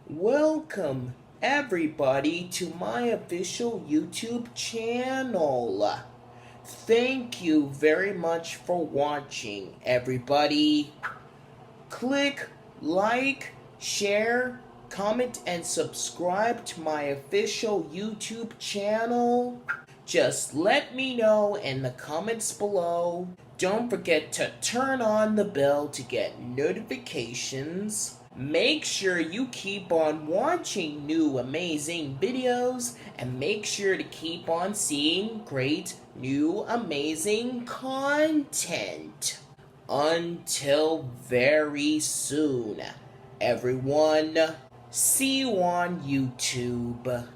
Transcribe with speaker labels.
Speaker 1: Welcome everybody to my official YouTube channel. Thank you very much for watching, everybody. Click like, share, comment, and subscribe to my official YouTube channel. Just let me know in the comments below. Don't forget to turn on the bell to get notifications. Make sure you keep on watching new amazing videos and make sure to keep on seeing great new amazing content. Until very soon, everyone. See you on YouTube.